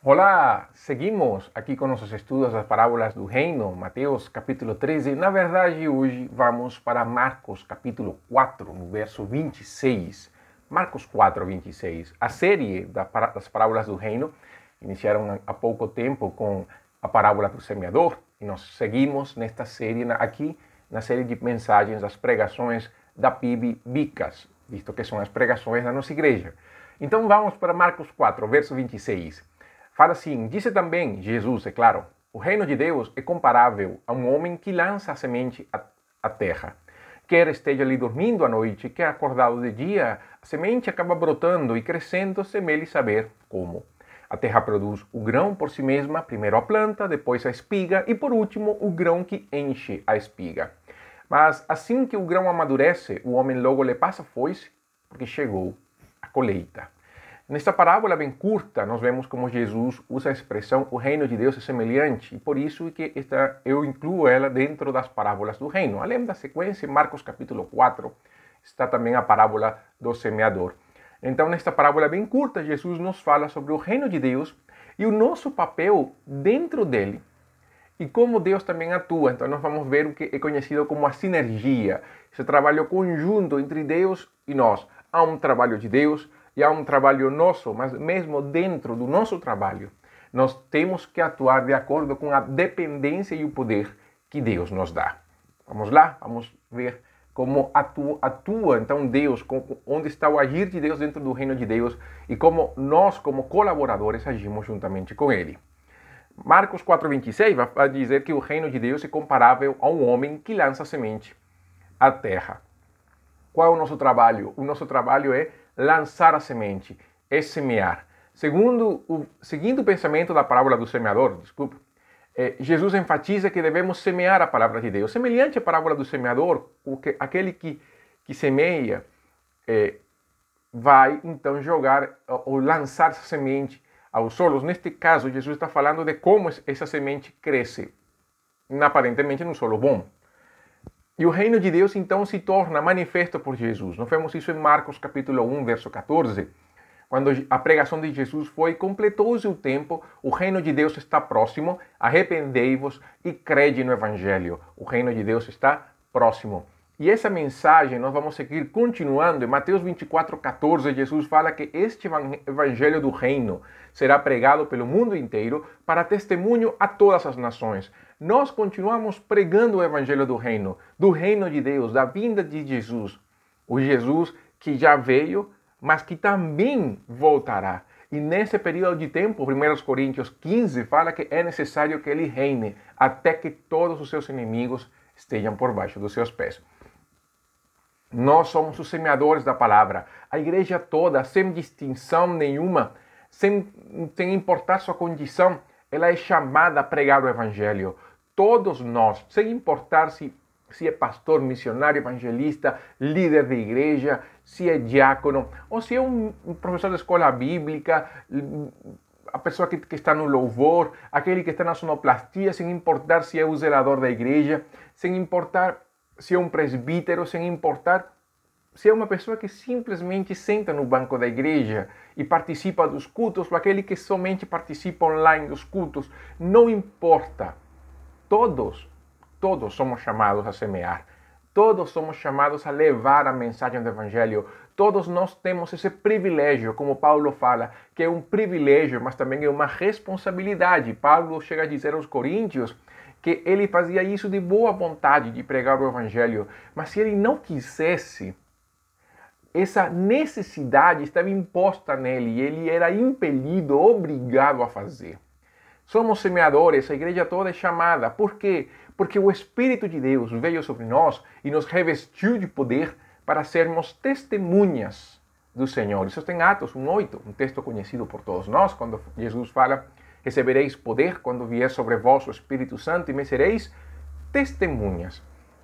Olá, seguimos aqui com nossos estudos das parábolas do reino, Mateus capítulo 13. Na verdade, hoje vamos para Marcos capítulo 4, no verso 26. Marcos 4, 26. A série das parábolas do reino iniciaram há pouco tempo com a parábola do semeador e nós seguimos nesta série aqui, na série de mensagens, das pregações da PIB Bicas, visto que são as pregações da nossa igreja. Então vamos para Marcos 4, verso 26. Fala assim, disse também Jesus, é claro, o reino de Deus é comparável a um homem que lança a semente à terra. Quer esteja ali dormindo à noite, quer acordado de dia, a semente acaba brotando e crescendo sem ele saber como. A terra produz o grão por si mesma, primeiro a planta, depois a espiga e por último o grão que enche a espiga. Mas assim que o grão amadurece, o homem logo lhe passa a foice, porque chegou a colheita. Nesta parábola bem curta, nós vemos como Jesus usa a expressão o reino de Deus é semelhante, e por isso que eu incluo ela dentro das parábolas do reino. Além da sequência, em Marcos capítulo 4, está também a parábola do semeador. Então, nesta parábola bem curta, Jesus nos fala sobre o reino de Deus e o nosso papel dentro dele, e como Deus também atua. Então, nós vamos ver o que é conhecido como a sinergia, esse trabalho conjunto entre Deus e nós. Há um trabalho de Deus, e há um trabalho nosso, mas mesmo dentro do nosso trabalho, nós temos que atuar de acordo com a dependência e o poder que Deus nos dá. Vamos lá? Vamos ver como atua então Deus, onde está o agir de Deus dentro do reino de Deus e como nós, como colaboradores, agimos juntamente com Ele. Marcos 4,26 vai dizer que o reino de Deus é comparável a um homem que lança semente à terra. Qual é o nosso trabalho? O nosso trabalho é lançar a semente, é semear. Seguindo o pensamento da parábola do semeador, Jesus enfatiza que devemos semear a palavra de Deus. Semelhante à parábola do semeador, aquele que semeia vai então jogar ou lançar essa semente aos solos. Neste caso, Jesus está falando de como essa semente cresce, aparentemente num solo bom. E o reino de Deus, então, se torna manifesto por Jesus. Nós vemos isso em Marcos capítulo 1, verso 14. Quando a pregação de Jesus foi, completou-se o tempo, o reino de Deus está próximo, arrependei-vos e crede no Evangelho. O reino de Deus está próximo. E essa mensagem nós vamos seguir continuando. Em Mateus 24, 14, Jesus fala que este Evangelho do reino será pregado pelo mundo inteiro para testemunho a todas as nações. Nós continuamos pregando o Evangelho do reino de Deus, da vinda de Jesus. O Jesus que já veio, mas que também voltará. E nesse período de tempo, 1 Coríntios 15 fala que é necessário que ele reine até que todos os seus inimigos estejam por baixo dos seus pés. Nós somos os semeadores da palavra. A igreja toda, sem distinção nenhuma, sem importar sua condição, ela é chamada a pregar o Evangelho. Todos nós, sem importar se é pastor, missionário, evangelista, líder de igreja, se é diácono, ou se é um professor de escola bíblica, a pessoa que está no louvor, aquele que está na sonoplastia, sem importar se é o zelador da igreja, sem importar se é um presbítero, sem importar se é uma pessoa que simplesmente senta no banco da igreja e participa dos cultos, ou aquele que somente participa online dos cultos, não importa. Todos somos chamados a semear. Todos somos chamados a levar a mensagem do Evangelho. Todos nós temos esse privilégio, como Paulo fala, que é um privilégio, mas também é uma responsabilidade. Paulo chega a dizer aos Coríntios que ele fazia isso de boa vontade, de pregar o Evangelho. Mas se ele não quisesse, essa necessidade estava imposta nele e ele era impelido, obrigado a fazer. Somos semeadores, a igreja toda é chamada. Por quê? Porque o Espírito de Deus veio sobre nós e nos revestiu de poder para sermos testemunhas do Senhor. Isso tem Atos 1:8, um texto conhecido por todos nós, quando Jesus fala: recebereis poder quando vier sobre vós o Espírito Santo e me sereis testemunhas,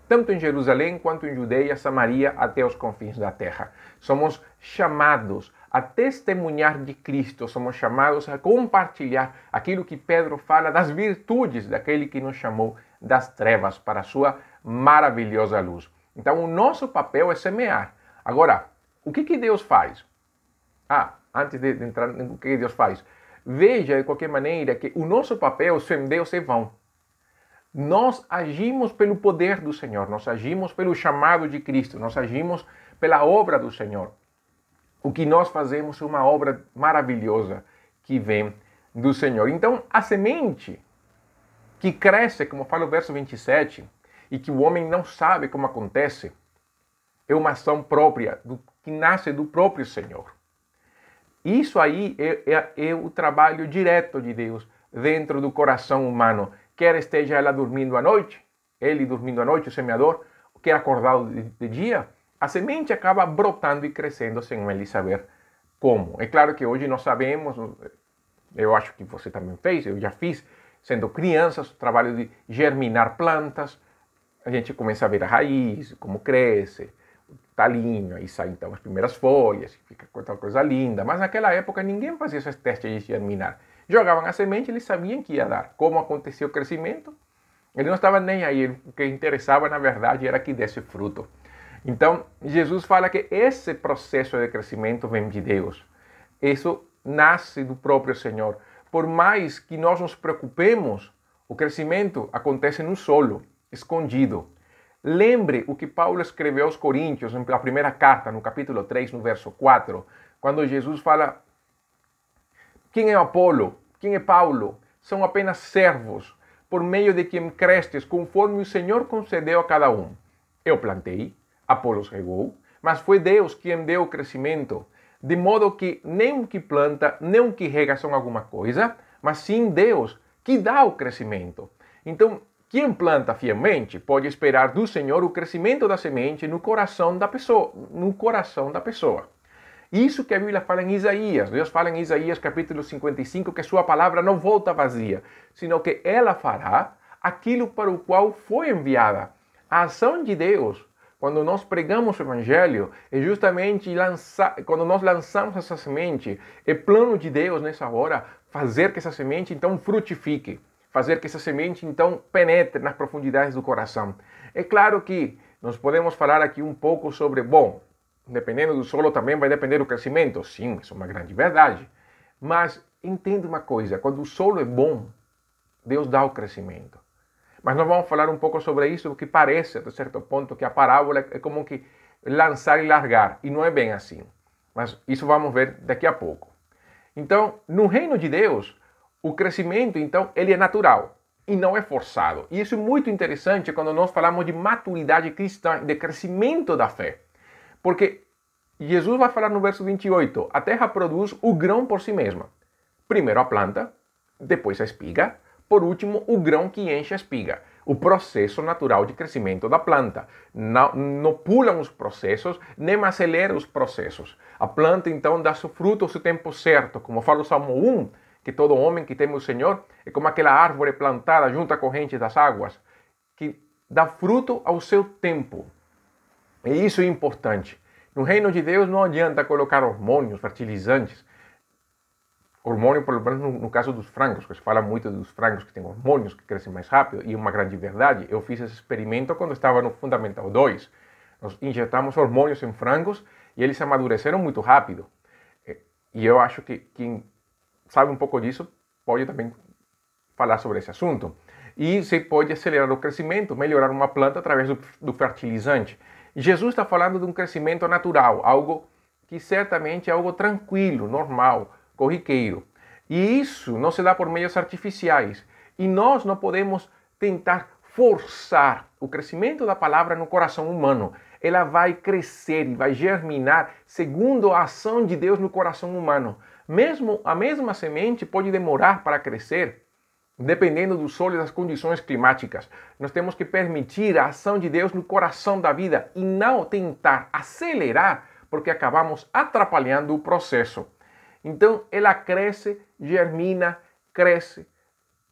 tanto em Jerusalém quanto em Judeia, Samaria, até os confins da terra. Somos chamados a testemunhar de Cristo, somos chamados a compartilhar aquilo que Pedro fala das virtudes daquele que nos chamou das trevas para a sua maravilhosa luz. Então, o nosso papel é semear. Agora, o que Deus faz? Antes de entrar no que Deus faz, veja de qualquer maneira que o nosso papel sem Deus é vão. Nós agimos pelo poder do Senhor, nós agimos pelo chamado de Cristo, nós agimos pela obra do Senhor. O que nós fazemos é uma obra maravilhosa que vem do Senhor. Então, a semente que cresce, como fala o verso 27, e que o homem não sabe como acontece, é uma ação própria, que nasce do próprio Senhor. Isso aí é o trabalho direto de Deus dentro do coração humano. Quer esteja ela dormindo à noite, ele dormindo à noite, o semeador, quer acordado de dia, a semente acaba brotando e crescendo sem ele saber como. É claro que hoje nós sabemos, eu acho que você também fez, eu já fiz, sendo crianças, o trabalho de germinar plantas, a gente começa a ver a raiz, como cresce, o talinho, aí saem então as primeiras folhas, fica aquela coisa linda. Mas naquela época ninguém fazia esses testes de germinar. Jogavam a semente, eles sabiam que ia dar. Como acontecia o crescimento, ele não estava nem aí. O que interessava, na verdade, era que desse fruto. Então, Jesus fala que esse processo de crescimento vem de Deus. Isso nasce do próprio Senhor. Por mais que nós nos preocupemos, o crescimento acontece no solo, escondido. Lembre o que Paulo escreveu aos Coríntios, na primeira carta, no capítulo 3, no verso 4, quando Jesus fala: quem é Apolo? Quem é Paulo? São apenas servos, por meio de quem crestes, conforme o Senhor concedeu a cada um. Eu plantei, Apolos regou, mas foi Deus quem deu o crescimento, de modo que nem o que planta, nem o que rega são alguma coisa, mas sim Deus que dá o crescimento. Então, quem planta fielmente pode esperar do Senhor o crescimento da semente no coração da pessoa. Isso que a Bíblia fala em Isaías. Deus fala em Isaías capítulo 55 que sua palavra não volta vazia, sino que ela fará aquilo para o qual foi enviada. A ação de Deus, quando nós pregamos o Evangelho, é justamente quando nós lançamos essa semente, é plano de Deus nessa hora fazer que essa semente então frutifique, fazer que essa semente então penetre nas profundidades do coração. É claro que nós podemos falar aqui um pouco sobre, dependendo do solo também vai depender do crescimento. Sim, isso é uma grande verdade. Mas entenda uma coisa, quando o solo é bom, Deus dá o crescimento. Mas nós vamos falar um pouco sobre isso, porque parece, até certo ponto, que a parábola é como que lançar e largar. E não é bem assim. Mas isso vamos ver daqui a pouco. Então, no reino de Deus, o crescimento, então, ele é natural e não é forçado. E isso é muito interessante quando nós falamos de maturidade cristã, de crescimento da fé. Porque Jesus vai falar no verso 28, a terra produz o grão por si mesma. Primeiro a planta, depois a espiga, por último o grão que enche a espiga. O processo natural de crescimento da planta. Não pulam os processos, nem acelera os processos. A planta então dá seu fruto ao seu tempo certo. Como fala o Salmo 1, que todo homem que teme o Senhor é como aquela árvore plantada junto à corrente das águas, que dá fruto ao seu tempo. E isso é importante. No reino de Deus não adianta colocar hormônios, fertilizantes. Hormônio, pelo menos no caso dos frangos, que se fala muito dos frangos que têm hormônios que crescem mais rápido, e é uma grande verdade. Eu fiz esse experimento quando estava no Fundamental 2. Nós injetamos hormônios em frangos e eles amadureceram muito rápido. E eu acho que quem sabe um pouco disso pode também falar sobre esse assunto. E se pode acelerar o crescimento, melhorar uma planta através do fertilizante. Jesus está falando de um crescimento natural, algo que certamente é algo tranquilo, normal, corriqueiro. E isso não se dá por meios artificiais. E nós não podemos tentar forçar o crescimento da palavra no coração humano. Ela vai crescer e vai germinar segundo a ação de Deus no coração humano. Mesmo a mesma semente pode demorar para crescer, dependendo do solo e das condições climáticas. Nós temos que permitir a ação de Deus no coração da vida e não tentar acelerar, porque acabamos atrapalhando o processo. Então, ela cresce, germina, cresce.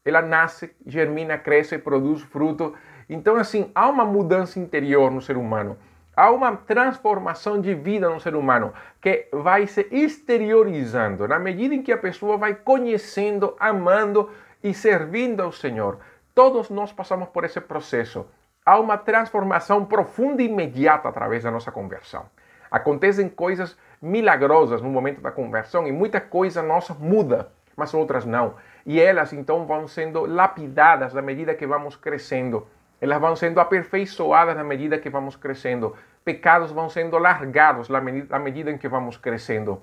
Ela nasce, germina, cresce, produz fruto. Então, assim, há uma mudança interior no ser humano. Há uma transformação de vida no ser humano que vai se exteriorizando na medida em que a pessoa vai conhecendo, amando e servindo ao Senhor. Todos nós passamos por esse processo. Há uma transformação profunda e imediata através da nossa conversão. Acontecem coisas milagrosas no momento da conversão e muita coisa nossa muda. mas outras não. E elas então vão sendo lapidadas na medida que vamos crescendo. Elas vão sendo aperfeiçoadas na medida que vamos crescendo. Pecados vão sendo largados na medida em que vamos crescendo.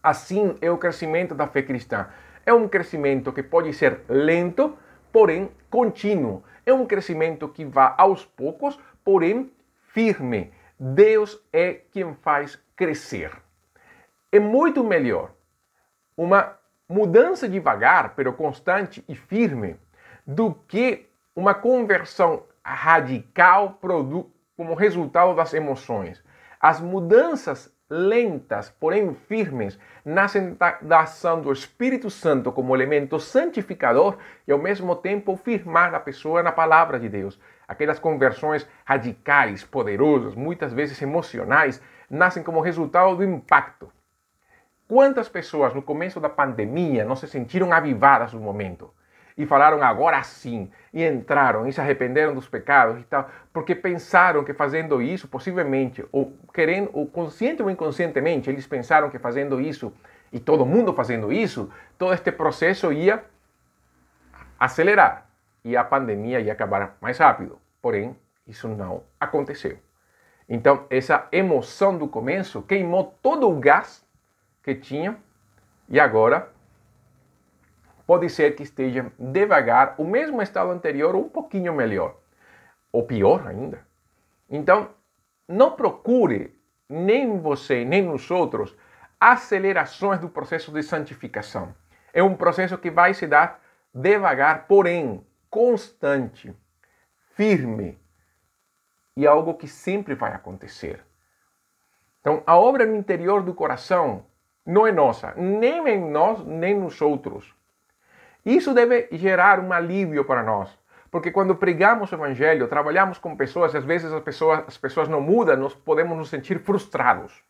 Assim é o crescimento da fé cristã. É um crescimento que pode ser lento, porém contínuo. É um crescimento que vai aos poucos, porém firme. Deus é quem faz crescer. É muito melhor uma mudança devagar, pero constante e firme, do que uma conversão radical como resultado das emoções. As mudanças lentas, porém firmes, nascem da ação do Espírito Santo como elemento santificador e ao mesmo tempo firmar a pessoa na palavra de Deus. Aquelas conversões radicais, poderosas, muitas vezes emocionais, nascem como resultado do impacto. Quantas pessoas no começo da pandemia não se sentiram avivadas no momento? E falaram agora sim, e entraram, e se arrependeram dos pecados e tal, porque pensaram que fazendo isso, possivelmente, ou querendo, ou consciente ou inconscientemente, eles pensaram que fazendo isso, e todo mundo fazendo isso, todo este processo ia acelerar, e a pandemia ia acabar mais rápido. Porém, isso não aconteceu. Então, essa emoção do começo queimou todo o gás que tinha, e agora pode ser que esteja devagar, o mesmo estado anterior ou um pouquinho melhor, ou pior ainda. Então, não procure, nem você, nem nos outros, acelerações do processo de santificação. É um processo que vai se dar devagar, porém constante, firme, e algo que sempre vai acontecer. Então, a obra no interior do coração não é nossa, nem em nós, nem nos outros. Isso deve gerar um alívio para nós, porque quando pregamos o Evangelho, trabalhamos com pessoas, e às vezes as pessoas não mudam, nós podemos nos sentir frustrados.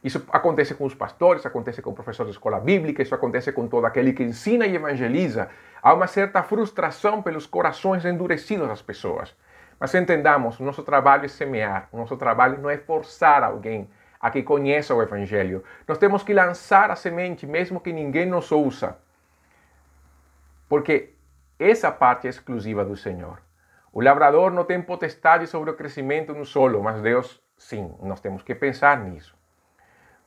Isso acontece com os pastores, acontece com professores de escola bíblica, isso acontece com todo aquele que ensina e evangeliza. Há uma certa frustração pelos corações endurecidos das pessoas. Mas entendamos, o nosso trabalho é semear, o nosso trabalho não é forçar alguém a que conheça o Evangelho. Nós temos que lançar a semente, mesmo que ninguém nos ouça. Porque essa parte é exclusiva do Senhor. O lavrador não tem potestade sobre o crescimento no solo, mas Deus sim, nós temos que pensar nisso.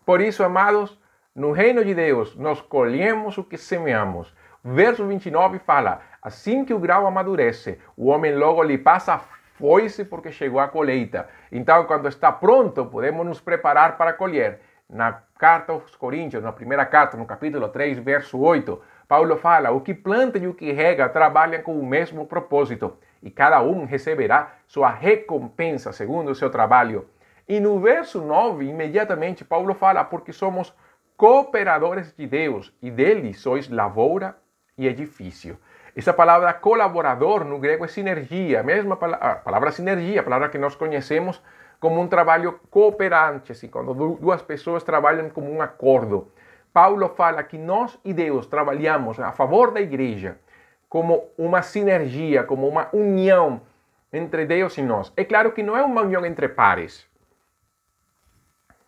Por isso, amados, no reino de Deus, nós colhemos o que semeamos. Verso 29 fala, assim que o grão amadurece, o homem logo lhe passa a foice porque chegou a colheita. Então, quando está pronto, podemos nos preparar para colher. Na carta aos Coríntios, na primeira carta, no capítulo 3, verso 8, Paulo fala, o que planta e o que rega trabalham com o mesmo propósito, e cada um receberá sua recompensa segundo o seu trabalho. E no verso 9, imediatamente, Paulo fala, porque somos cooperadores de Deus, e dele sois lavoura e edifício. Essa palavra colaborador no grego é sinergia, a mesma palavra sinergia, a palavra que nós conhecemos como um trabalho cooperante, assim, quando duas pessoas trabalham como um acordo. Paulo fala que nós e Deus trabalhamos a favor da igreja como uma sinergia, como uma união entre Deus e nós. É claro que não é uma união entre pares.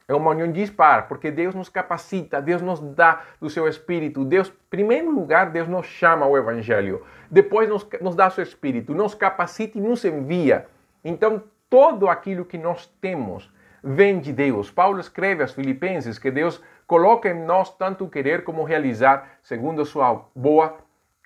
É uma união dispar, porque Deus nos capacita, Deus nos dá do seu Espírito. Deus, em primeiro lugar, Deus nos chama ao Evangelho. Depois nos dá o seu Espírito, nos capacita e nos envia. Então, tudo aquilo que nós temos vem de Deus. Paulo escreve aos Filipenses que Deus coloca em nós tanto o querer como o realizar, segundo a sua boa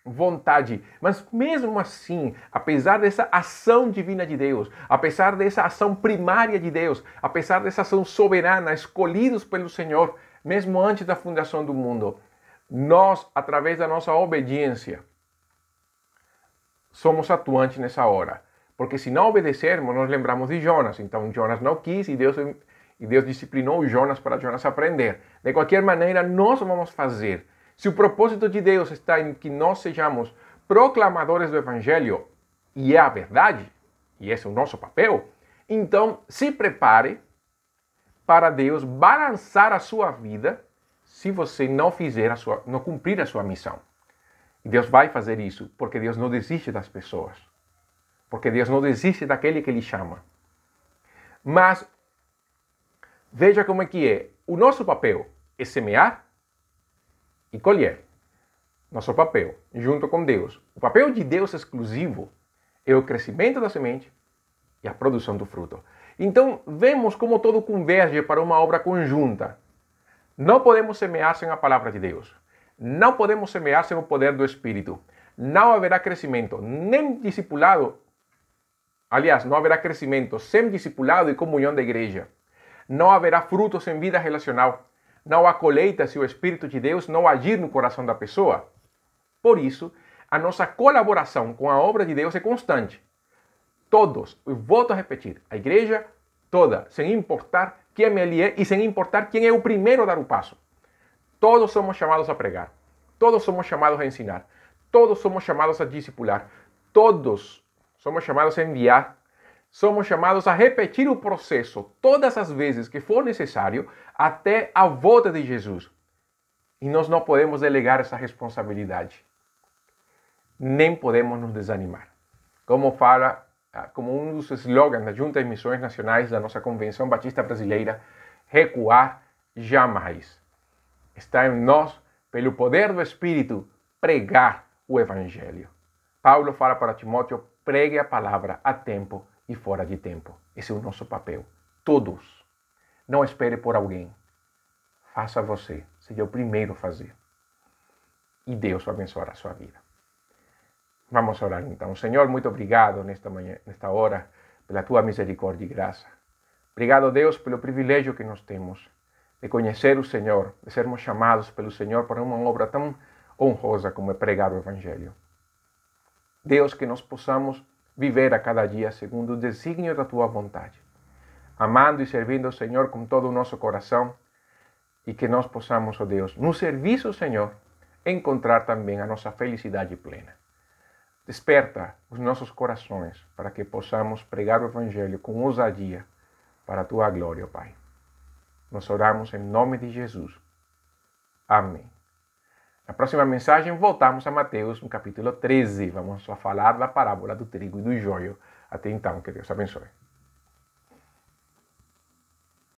vontade. Mas mesmo assim, apesar dessa ação divina de Deus, apesar dessa ação primária de Deus, apesar dessa ação soberana, escolhidos pelo Senhor, mesmo antes da fundação do mundo, nós, através da nossa obediência, somos atuantes nessa hora. Porque se não obedecermos, nós lembramos de Jonas. Então Jonas não quis e Deus disciplinou Jonas para Jonas aprender. De qualquer maneira, nós vamos fazer. Se o propósito de Deus está em que nós sejamos proclamadores do Evangelho, e é a verdade, e esse é o nosso papel, então se prepare para Deus balançar a sua vida se você não não cumprir a sua missão. E Deus vai fazer isso, porque Deus não desiste das pessoas. Porque Deus não desiste daquele que Ele chama. Mas veja como é que é. O nosso papel é semear e colher. nosso papel, junto com Deus. O papel de Deus exclusivo é o crescimento da semente e a produção do fruto. Então, vemos como todo converge para uma obra conjunta. Não podemos semear sem a palavra de Deus. Não podemos semear sem o poder do Espírito. Não haverá crescimento, nem discipulado. Aliás, não haverá crescimento sem discipulado e comunhão da igreja. Não haverá frutos sem vida relacional. Não há colheita se o Espírito de Deus não agir no coração da pessoa. Por isso, a nossa colaboração com a obra de Deus é constante. Todos, eu volto a repetir, a igreja toda, sem importar quem ele é e sem importar quem é o primeiro a dar o passo. Todos somos chamados a pregar. Todos somos chamados a ensinar. Todos somos chamados a discipular. Todos somos chamados a enviar. Somos chamados a repetir o processo todas as vezes que for necessário até a volta de Jesus. E nós não podemos delegar essa responsabilidade. Nem podemos nos desanimar. Como um dos slogans da Junta de Missões Nacionais da nossa Convenção Batista Brasileira, recuar jamais. Está em nós, pelo poder do Espírito, pregar o Evangelho. Paulo fala para Timóteo, pregue a palavra a tempo e fora de tempo. Esse é o nosso papel. Todos. Não espere por alguém. Faça você. Seja o primeiro a fazer. E Deus abençoará a sua vida. Vamos orar então. Senhor, muito obrigado nesta manhã, nesta hora, pela tua misericórdia e graça. Obrigado, Deus, pelo privilégio que nós temos de conhecer o Senhor, de sermos chamados pelo Senhor para uma obra tão honrosa como é pregar o Evangelho. Deus, que nós possamos viver a cada dia segundo o desígnio da tua vontade, amando e servindo o Senhor com todo o nosso coração, e que nós possamos, ó Deus, no serviço, Senhor, encontrar também a nossa felicidade plena. Desperta os nossos corações para que possamos pregar o Evangelho com ousadia para a tua glória, Pai. Nós oramos em nome de Jesus. Amém. Na próxima mensagem, voltamos a Mateus, no capítulo 13. Vamos a falar da parábola do trigo e do joio. Até então, que Deus abençoe.